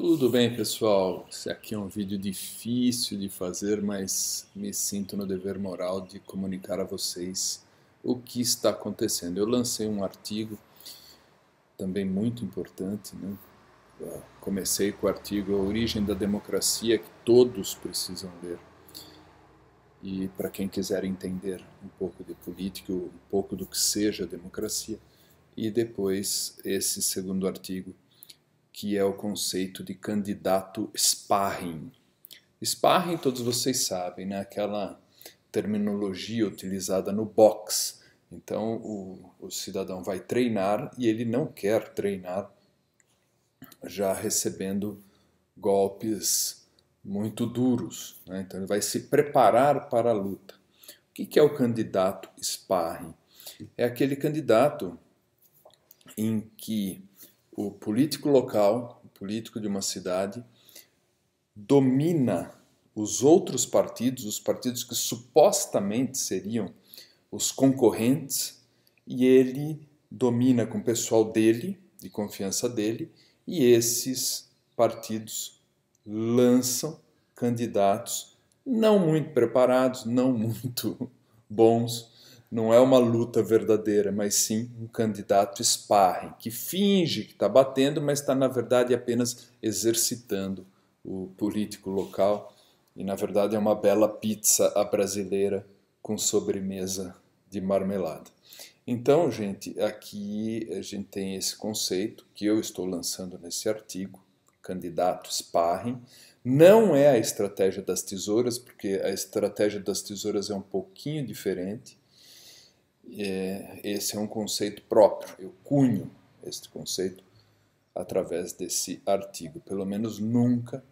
Tudo bem, pessoal? Esse aqui é um vídeo difícil de fazer, mas me sinto no dever moral de comunicar a vocês o que está acontecendo. Eu lancei um artigo também muito importante, né? Comecei com o artigo A Origem da Democracia, que todos precisam ler. E para quem quiser entender um pouco de política, um pouco do que seja a democracia. E depois esse segundo artigo, que é o conceito de candidato sparring. Sparring, todos vocês sabem, né? Aquela terminologia utilizada no boxe. Então, o cidadão vai treinar e ele não quer treinar já recebendo golpes muito duros, né? Então, ele vai se preparar para a luta. O que é o candidato sparring? É aquele candidato em que o político local, o político de uma cidade, domina os outros partidos, os partidos que supostamente seriam os concorrentes, e ele domina com o pessoal dele, de confiança dele, e esses partidos lançam candidatos não muito preparados, não muito bons. Não é uma luta verdadeira, mas sim um candidato sparring, que finge que está batendo, mas está, na verdade, apenas exercitando o político local. E, na verdade, é uma bela pizza à brasileira com sobremesa de marmelada. Então, gente, aqui a gente tem esse conceito que eu estou lançando nesse artigo, candidato sparring. Não é a estratégia das tesouras, porque a estratégia das tesouras é um pouquinho diferente. Esse é um conceito próprio, eu cunho este conceito através desse artigo. Pelo menos nunca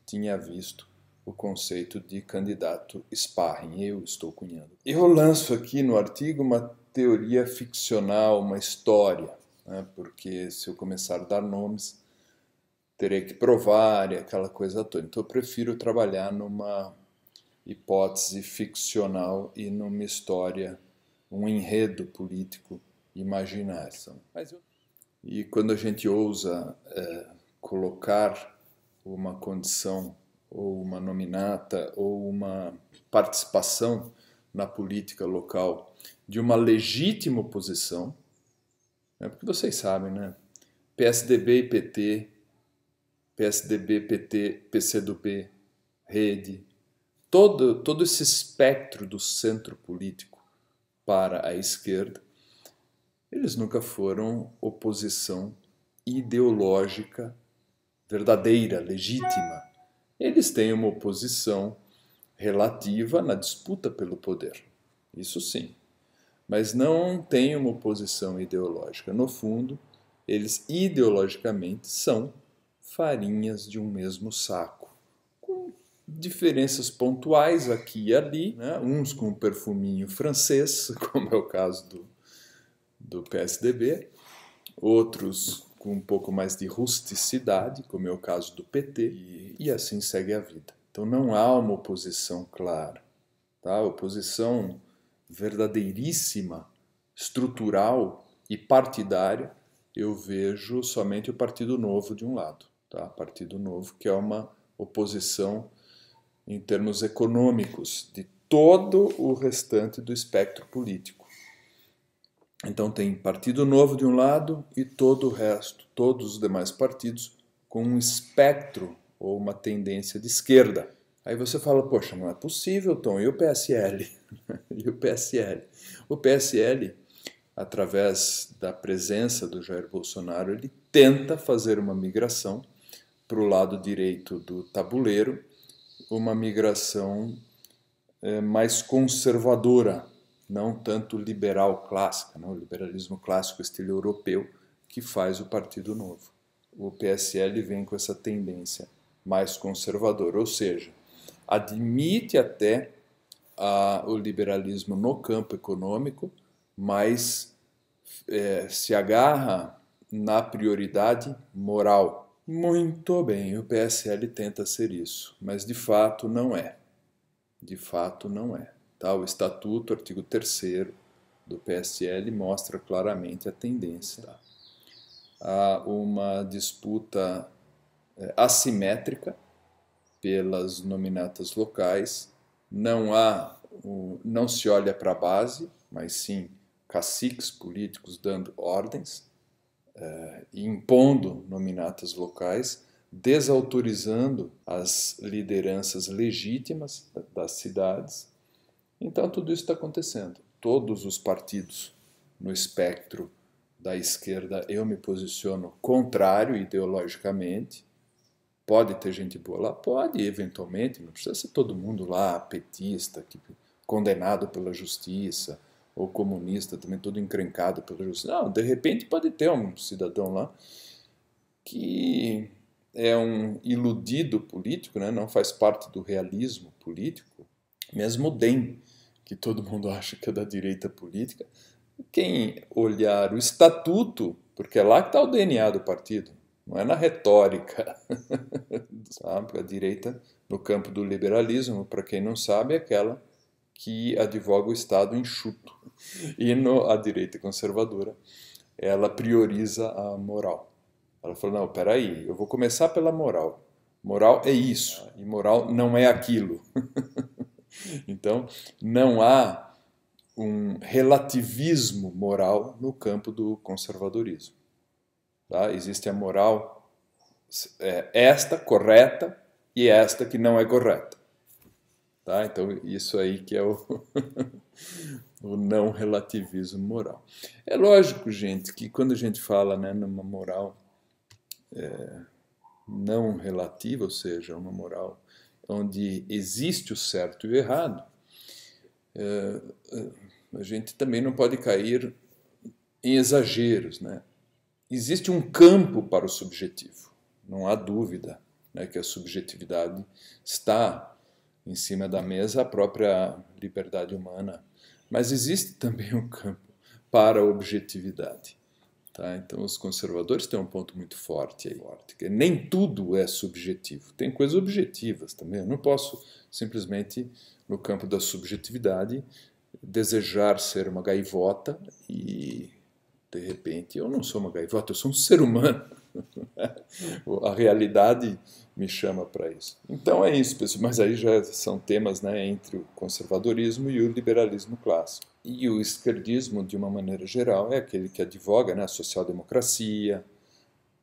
tinha visto o conceito de candidato sparring, eu estou cunhando. Eu lanço aqui no artigo uma teoria ficcional, uma história, né? Porque se eu começar a dar nomes, terei que provar e aquela coisa toda. Então eu prefiro trabalhar numa hipótese ficcional e numa história, um enredo político imaginário. E quando a gente ousa colocar uma condição ou uma nominata ou uma participação na política local de uma legítima oposição, né? Porque vocês sabem, né? PSDB e PT, PSDB, PT, PCdoB, Rede, todo esse espectro do centro político para a esquerda, eles nunca foram oposição ideológica verdadeira, legítima. Eles têm uma oposição relativa na disputa pelo poder. Isso sim. Mas não têm uma oposição ideológica. No fundo, eles ideologicamente são farinhas de um mesmo saco, com diferenças pontuais aqui e ali, né? Uns com um perfuminho francês, como é o caso do PSDB, outros com um pouco mais de rusticidade, como é o caso do PT, e assim segue a vida. Então não há uma oposição clara. Tá? A oposição verdadeiríssima, estrutural e partidária, eu vejo somente o Partido Novo de um lado. Tá? Partido Novo, que é uma oposição em termos econômicos de todo o restante do espectro político. Então tem Partido Novo de um lado e todo o resto, todos os demais partidos, com um espectro ou uma tendência de esquerda. Aí você fala, poxa, não é possível, Tom, e o PSL? E o PSL? O PSL, através da presença do Jair Bolsonaro, ele tenta fazer uma migração para o lado direito do tabuleiro, uma migração mais conservadora, não tanto liberal clássica, não? O liberalismo clássico estilo europeu, que faz o Partido Novo. O PSL vem com essa tendência mais conservadora, ou seja, admite até o liberalismo no campo econômico, mas se agarra na prioridade moral. Muito bem, o PSL tenta ser isso, mas de fato não é. De fato não é. Tá? O Estatuto, artigo 3º do PSL, mostra claramente a tendência. Tá? Há uma disputa assimétrica pelas nominatas locais, não se olha para a base, mas sim caciques políticos dando ordens e impondo nominatas locais, desautorizando as lideranças legítimas das cidades. Então tudo isso está acontecendo. Todos os partidos no espectro da esquerda, eu me posiciono contrário ideologicamente. Pode ter gente boa lá? Pode, eventualmente, não precisa ser todo mundo lá petista, condenado pela justiça, ou comunista também, todo encrencado pela justiça. Não, de repente pode ter um cidadão lá que é um iludido político, né? Não faz parte do realismo político, mesmo o DEM, que todo mundo acha que é da direita política. Quem olhar o estatuto, porque é lá que está o DNA do partido, não é na retórica. Sabe? A direita, no campo do liberalismo, para quem não sabe, é aquela que advoga o Estado enxuto. E a direita conservadora, ela prioriza a moral. Ela fala, não, peraí, eu vou começar pela moral. Moral é isso, e moral não é aquilo. Então, não há um relativismo moral no campo do conservadorismo. Tá? Existe a moral esta correta e esta que não é correta. Tá? Então, isso aí que é o não relativismo moral. É lógico, gente, que quando a gente fala, né, numa moral não relativa, ou seja, uma moral onde existe o certo e o errado, a gente também não pode cair em exageros, né? Existe um campo para o subjetivo, não há dúvida, né, que a subjetividade está em cima da mesa, a própria liberdade humana, mas existe também um campo para a objetividade. Tá? Então os conservadores têm um ponto muito forte aí, que nem tudo é subjetivo, tem coisas objetivas também. Eu não posso simplesmente, no campo da subjetividade, desejar ser uma gaivota e, de repente, eu não sou uma gaivota, eu sou um ser humano. A realidade me chama para isso. Então é isso, pessoal. Mas aí já são temas, né, entre o conservadorismo e o liberalismo clássico. E o esquerdismo, de uma maneira geral, é aquele que advoga, né, a social-democracia.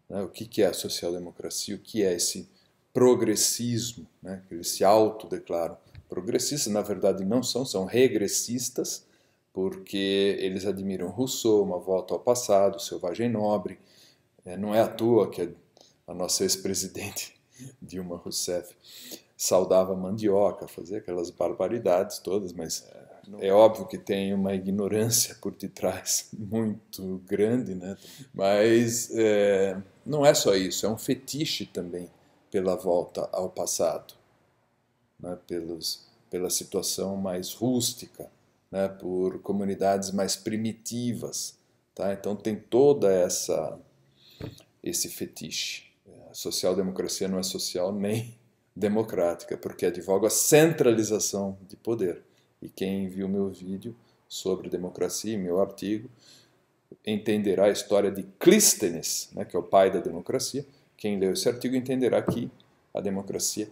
Né, o que é a social-democracia? O que é esse progressismo, né, que eles se autodeclaram progressistas? Na verdade não são regressistas, porque eles admiram Rousseau, Uma Volta ao Passado, Selvagem Nobre. Não é à toa que a nossa ex-presidente Dilma Rousseff saudava mandioca, fazia aquelas barbaridades todas, mas é óbvio que tem uma ignorância por detrás muito grande, né? Mas não é só isso, é um fetiche também pela volta ao passado, né? Pela situação mais rústica, né? Por comunidades mais primitivas. Tá? Então tem toda esse fetiche. A social-democracia não é social nem democrática, porque advoga a centralização de poder. E quem viu meu vídeo sobre democracia, meu artigo, entenderá a história de Clístenes, né, que é o pai da democracia. Quem leu esse artigo entenderá que a democracia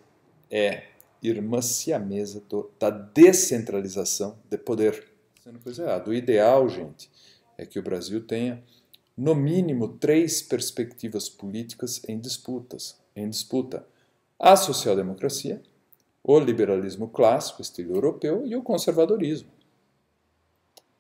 é irmã siamesa da descentralização de poder. Sendo coisa errada. O ideal, gente, é que o Brasil tenha no mínimo 3 perspectivas políticas em disputa. A social-democracia, o liberalismo clássico, estilo europeu, e o conservadorismo.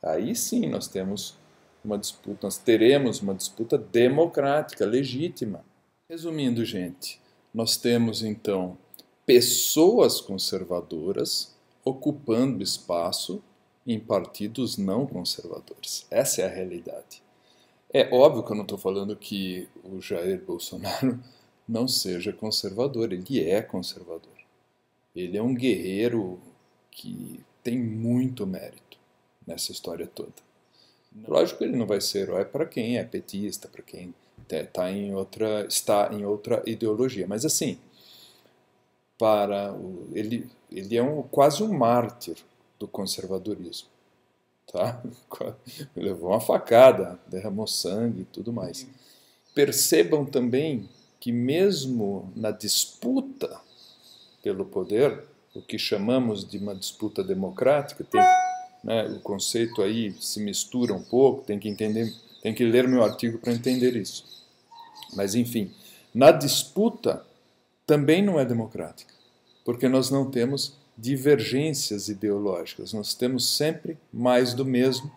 Aí sim nós teremos uma disputa democrática, legítima. Resumindo, gente, nós temos então pessoas conservadoras ocupando espaço em partidos não conservadores. Essa é a realidade. É óbvio que eu não estou falando que o Jair Bolsonaro não seja conservador, ele é conservador. Ele é um guerreiro que tem muito mérito nessa história toda. Lógico que ele não vai ser herói para quem é petista, para quem está em outra ideologia, mas assim, ele é quase um mártir do conservadorismo. Tá? Levou uma facada, derramou sangue e tudo mais. Percebam também que mesmo na disputa pelo poder, o que chamamos de uma disputa democrática, tem, né, o conceito aí se mistura um pouco, tem que entender, tem que ler meu artigo para entender isso. Mas enfim, na disputa também não é democrática, porque nós não temos divergências ideológicas, nós temos sempre mais do mesmo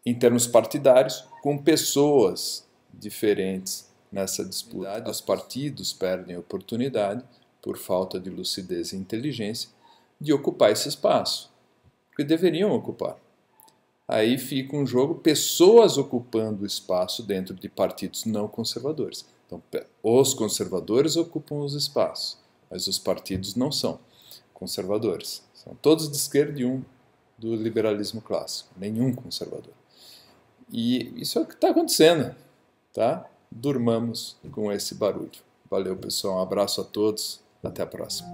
em termos partidários, com pessoas diferentes nessa disputa. Os partidos perdem a oportunidade, por falta de lucidez e inteligência, de ocupar esse espaço, porque deveriam ocupar. Aí fica um jogo, pessoas ocupando o espaço dentro de partidos não conservadores. Então, os conservadores ocupam os espaços, mas os partidos não são conservadores. São todos de esquerda e um do liberalismo clássico, nenhum conservador. E isso é o que está acontecendo, tá? Durmamos com esse barulho. Valeu, pessoal. Um abraço a todos. Até a próxima.